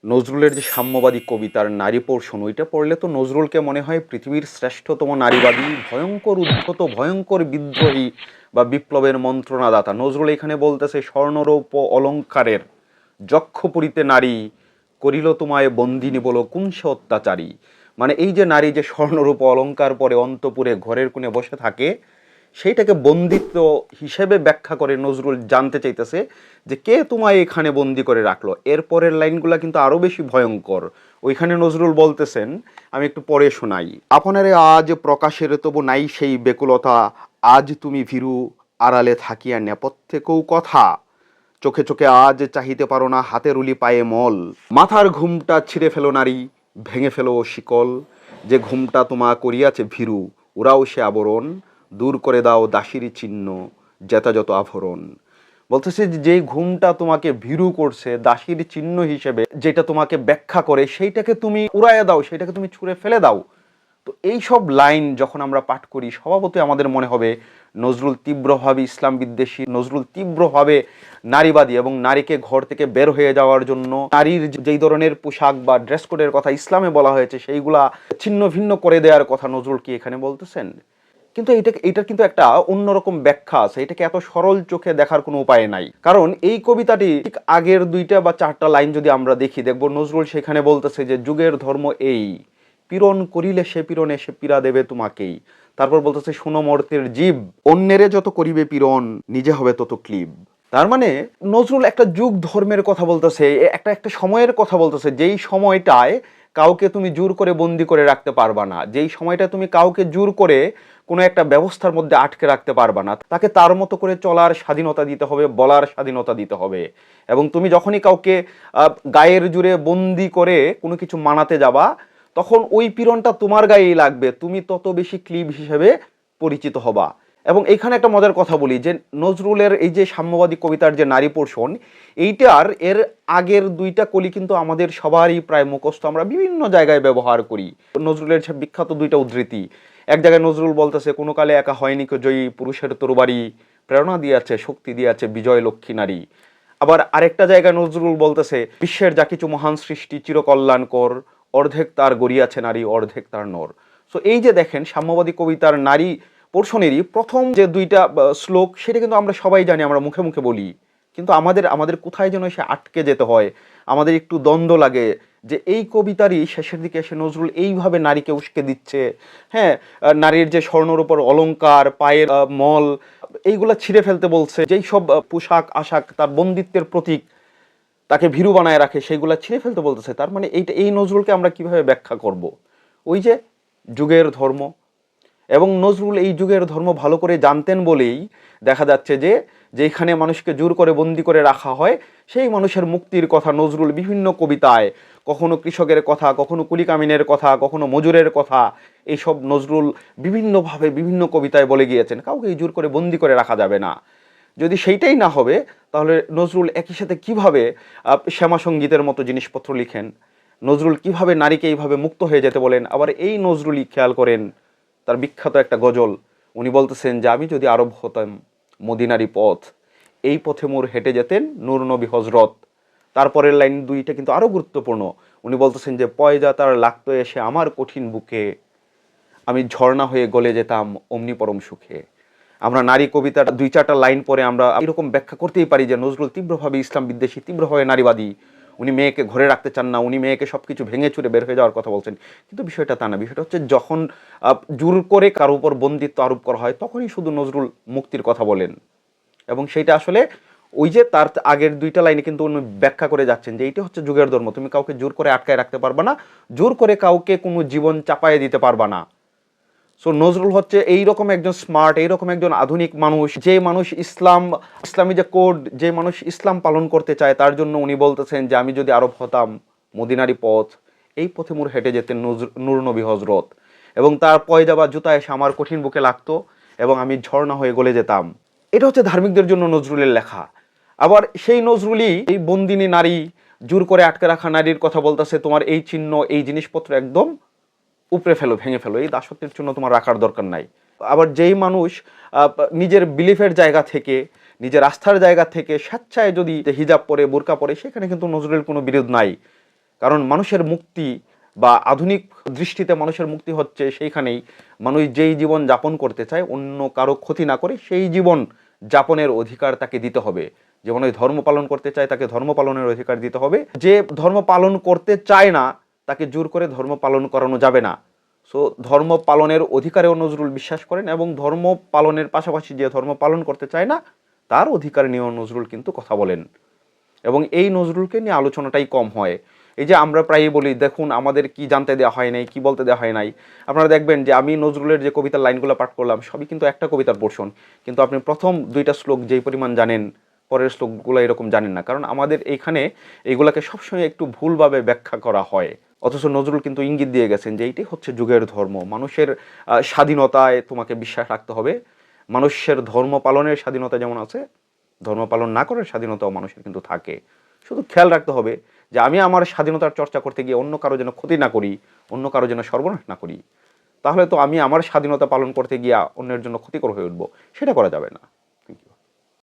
নজরুলের যে সাম্যবাদী কবিতার নারী পোর্শন ওইটা পড়লে তো নজরুলকে মনে হয় পৃথিবীর শ্রেষ্ঠতম নারীবাদী, ভয়ঙ্কর উদ্ধত, ভয়ঙ্কর বিদ্রোহী বা বিপ্লবের মন্ত্রণাদাতা। নজরুল এখানে বলতেছে স্বর্ণরৌপ্য অলঙ্কারের যক্ষপুরীতে নারী করিল তোমায় বন্দিনী বলো কোন সে অত্যাচারী। মানে এই যে নারী যে স্বর্ণরূপ অলঙ্কার পরে অন্তপুরে ঘরের কোণে বসে থাকে, সেইটাকে বন্দিত্ব হিসেবে ব্যাখ্যা করে নজরুল জানতে চাইতেছে যে কে তোমায় এখানে বন্দি করে রাখলো। এরপরের লাইনগুলো কিন্তু আরো বেশি ভয়ঙ্কর। ওইখানে নজরুল বলতেছেন, আমি একটু পরে শোনাই। আপনারে আজ প্রকাশের তবু নাই সেই বেকুলতা, আজ তুমি ভীরু আড়ালে থাকিয়া নেপথ্যে কৌ কথা, চোখে চোখে আজ চাহিতে পারো না হাতের উলি পায়ে মল, মাথার ঘুমটা ছিঁড়ে ফেলো নারী, ভেঙে ফেলো শিকল, যে ঘুমটা তোমা করিয়াছে ভীরু ওরাও সে আবরণ, দূর করে দাও দাসির চিহ্ন যথাযথ আভরণ। বলতেছে যে যেই ঘুমটা তোমাকে ভীরু করছে দাসীর চিহ্ন হিসেবে, যেটা তোমাকে ব্যাখ্যা করে সেইটাকে তুমি উড়াইয়া দাও, সেটাকে তুমি ছুঁড়ে ফেলে দাও। তো এই সব লাইন যখন আমরা পাঠ করি স্বভাবতই আমাদের মনে হবে নজরুল তীব্রভাবে ইসলাম বিদ্বেষী, নজরুল তীব্রভাবে নারীবাদী এবং নারীকে ঘর থেকে বের হয়ে যাওয়ার জন্য নারীর যেই ধরনের পোশাক বা ড্রেস কোডের কথা ইসলামে বলা হয়েছে সেইগুলা ছিন্ন ভিন্ন করে দেওয়ার কথা নজরুল কি এখানে বলতেছেন? কিন্তু এটার কিন্তু একটা অন্যরকম ব্যাখ্যা আছে। এটাকে এত সরল চোখে দেখার কোনো উপায় নাই, কারণ এই কবিতাটি ঠিক আগের দুইটা বা চারটা লাইন যদি আমরা দেখি, দেখব নজরুল সেখানে বলতেছে যে যুগের ধর্ম এই, পীড়ন করিলে সে পীড়নে সে পীড়া দেবে তোমাকেই। তারপর বলতেছে শুনো মর্তের জীব, অন্যেরে যত করিবে পীড়ন নিজে হবে তত ক্লিব। তার মানে নজরুল একটা যুগ ধর্মের কথা বলতেছে, একটা একটা সময়ের কথা বলতেছে, যেই সময়টায় কাউকে তুমি জোর করে বন্দি করে রাখতে পারবা না, যেই সময়টা তুমি কাউকে জোর করে কোনো একটা ব্যবস্থার মধ্যে আটকে রাখতে পারবা না, তাকে তার মতো করে চলার স্বাধীনতা দিতে হবে, বলার স্বাধীনতা দিতে হবে। এবং তুমি যখনই কাউকে গায়ের জুড়ে বন্দি করে কোনো কিছু মানাতে যাবা, তখন ওই পীড়নটা তোমার গায়েই লাগবে, তুমি তত বেশি ক্লিব হিসেবে পরিচিত হবা। এবং এখানে একটা মজার কথা বলি যে নজরুলের এই যে সাম্যবাদী কবিতার যে নারী পোর্শন, এইটার এর আগের দুইটা কলি কিন্তু আমাদের সবারই প্রায় মুখস্থ, আমরা বিভিন্ন জায়গায় ব্যবহার করি। নজরুলের বিখ্যাত দুইটা উদ্ধৃতি, এক জায়গায় নজরুল বলতেছে কোনো কালে একা হয়নি কো জয়ী, পুরুষের তরবারি প্রেরণা দিয়াছে শক্তি দিয়াছে বিজয় লক্ষ্মী নারী। আবার আরেকটা জায়গায় নজরুল বলতেছে বিশ্বের যা কিছু মহান সৃষ্টি চিরকল্যাণকর, অর্ধেক তার গড়িয়াছে নারী অর্ধেক তার নর। সো এই যে দেখেন সাম্যবাদী কবিতার নারী পোর্শনেরই প্রথম যে দুইটা শ্লোক, সেটা কিন্তু আমরা সবাই জানি, আমরা মুখে মুখে বলি, কিন্তু আমাদের আমাদের কোথায় যেন এসে আটকে যেতে হয়, আমাদের একটু দ্বন্দ্ব লাগে যে এই কবিতারই শেষের দিকে এসে নজরুল এইভাবে নারীকে উস্কে দিচ্ছে। হ্যাঁ, নারীর যে স্বর্ণর উপর অলংকার, পায়ের মল, এইগুলা ছিঁড়ে ফেলতে বলছে, যেই সব পোশাক আশাক তার বন্দিত্বের প্রতীক, তাকে ভীরু বানায় রাখে, সেইগুলা ছিঁড়ে ফেলতে বলতেছে। তার মানে এই নজরুলকে আমরা কিভাবে ব্যাখ্যা করব? ওই যে যুগের ধর্ম। এবং নজরুল এই যুগের ধর্ম ভালো করে জানতেন বলেই দেখা যাচ্ছে যে যেখানে মানুষকে জোর করে বন্দি করে রাখা হয় সেই মানুষের মুক্তির কথা নজরুল বিভিন্ন কবিতায়, কখনো কৃষকের কথা, কখনো কুলিকামিনের কথা, কখনো মজুরের কথা, এইসব নজরুল বিভিন্নভাবে বিভিন্ন কবিতায় বলে গিয়েছেন। কাউকে জোর করে বন্দি করে রাখা যাবে না। যদি সেইটাই না হবে তাহলে নজরুল একই সাথে কিভাবে শ্যামা সঙ্গীতের মতো জিনিসপত্র লিখেন, নজরুল কিভাবে নারীকে এইভাবে মুক্ত হয়ে যেতে বলেন। আবার এই নজরুলই খেয়াল করেন তার বিখ্যাত একটা গজল, উনি বলতেছেন যে আমি যদি আরব হতাম মদিনারি পথ, এই পথে মোর হেঁটে যেতেন নূর নবী হজরত। তারপরের লাইন দুইটা কিন্তু আরো গুরুত্বপূর্ণ, উনি বলতেছেন যে পয়জা তার লাগতো এসে আমার কঠিন বুকে, আমি ঝর্ণা হয়ে গলে যেতাম অমনি পরম সুখে। আমরা নারী কবিতার দুই চারটা লাইন পরে আমরা এরকম ব্যাখ্যা করতেই পারি যে নজরুল তীব্রভাবে ইসলাম বিদ্বেষী, তীব্রভাবে নারীবাদী, উনি মেয়েকে ঘরে রাখতে চান না, উনি মেয়েকে সবকিছু ভেঙে চুরে বের হয়ে যাওয়ার কথা বলছেন। কিন্তু বিষয়টা তা না, বিষয়টা হচ্ছে যখন জোর করে কারো উপর বন্দিত্ব আরোপ করা হয় তখনই শুধু নজরুল মুক্তির কথা বলেন। এবং সেইটা আসলে ওই যে তার আগের দুইটা লাইনে কিন্তু উনি ব্যাখ্যা করে যাচ্ছেন যে এইটা হচ্ছে যুগের ধর্ম, তুমি কাউকে জোর করে আটকায় রাখতে পারবা না, জোর করে কাউকে কোনো জীবন চাপায়ে দিতে পারবা না। সো নজরুল হচ্ছে এইরকম একজন স্মার্ট, এইরকম একজন আধুনিক মানুষ, যে মানুষ ইসলামী যে কোড, যে মানুষ ইসলাম পালন করতে চায়, তার জন্য উনি বলতেছেন যে আমি যদি আরব হতাম মদিনারি পথ, এই পথে মোর হেঁটে যেতেন নূর নবী হজরত, এবং তার পয়জা বা জুতা এসে আমার কঠিন বুকে লাগতো এবং আমি ঝর্ণা হয়ে গলে যেতাম। এটা হচ্ছে ধার্মিকদের জন্য নজরুলের লেখা। আবার সেই নজরুলই এই বন্দিনী নারী, জোর করে আটকে রাখা নারীর কথা বলতেছে, তোমার এই চিহ্ন এই জিনিসপত্র একদম উপড়ে ফেলো, ভেঙে ফেলো, এই দাসত্বের জন্য তোমার রাখার দরকার নাই। আবার যেই মানুষ নিজের বিলিফের জায়গা থেকে, নিজের আস্থার জায়গা থেকে স্বেচ্ছায় যদি হিজাব পরে বোরকা পরে, সেখানে কিন্তু নজরুলের কোনো বিরোধ নাই। কারণ মানুষের মুক্তি বা আধুনিক দৃষ্টিতে মানুষের মুক্তি হচ্ছে সেইখানেই মানুষ যেই জীবন যাপন করতে চায় অন্য কারো ক্ষতি না করে সেই জীবন যাপনের অধিকার তাকে দিতে হবে। যে মানুষ ধর্ম পালন করতে চায় তাকে ধর্ম পালনের অধিকার দিতে হবে, যে ধর্ম পালন করতে চায় না তাকে জোর করে ধর্ম পালন করানো যাবে না। সো ধর্ম পালনের অধিকারেও নজরুল বিশ্বাস করেন, এবং ধর্ম পালনের পাশাপাশি যে ধর্ম পালন করতে চায় না তার অধিকার নিয়েও নজরুল কিন্তু কথা বলেন, এবং এই নজরুলকে নিয়ে আলোচনাটাই কম হয়। এই যে আমরা প্রায়ই বলি দেখুন আমাদের কি জানতে দেওয়া হয় নাই, কি বলতে দেওয়া হয় নাই। আপনারা দেখবেন যে আমি নজরুলের যে কবিতার লাইনগুলো পাঠ করলাম সবই কিন্তু একটা কবিতার পোর্শন, কিন্তু আপনি প্রথম দুইটা শ্লোক যেই পরিমাণ জানেন পরের শ্লোকগুলো এরকম জানেন না, কারণ আমাদের এইখানে এইগুলাকে সবসময় একটু ভুলভাবে ব্যাখ্যা করা হয়। অথচ নজরুল কিন্তু ইঙ্গিত দিয়ে গেছেন যে এইটাই হচ্ছে যুগের ধর্ম। মানুষের স্বাধীনতায় তোমাকে বিশ্বাস রাখতে হবে। মানুষের ধর্ম পালনের স্বাধীনতা যেমন আছে, ধর্ম পালন না করার স্বাধীনতাও মানুষের কিন্তু থাকে। শুধু খেয়াল রাখতে হবে যে আমি আমার স্বাধীনতার চর্চা করতে গিয়ে অন্য কারো যেন ক্ষতি না করি, অন্য কারো যেন সর্বনাশ না করি। তাহলে তো আমি আমার স্বাধীনতা পালন করতে গিয়ে অন্যের জন্য ক্ষতিকর হয়ে উঠবো, সেটা করা যাবে না।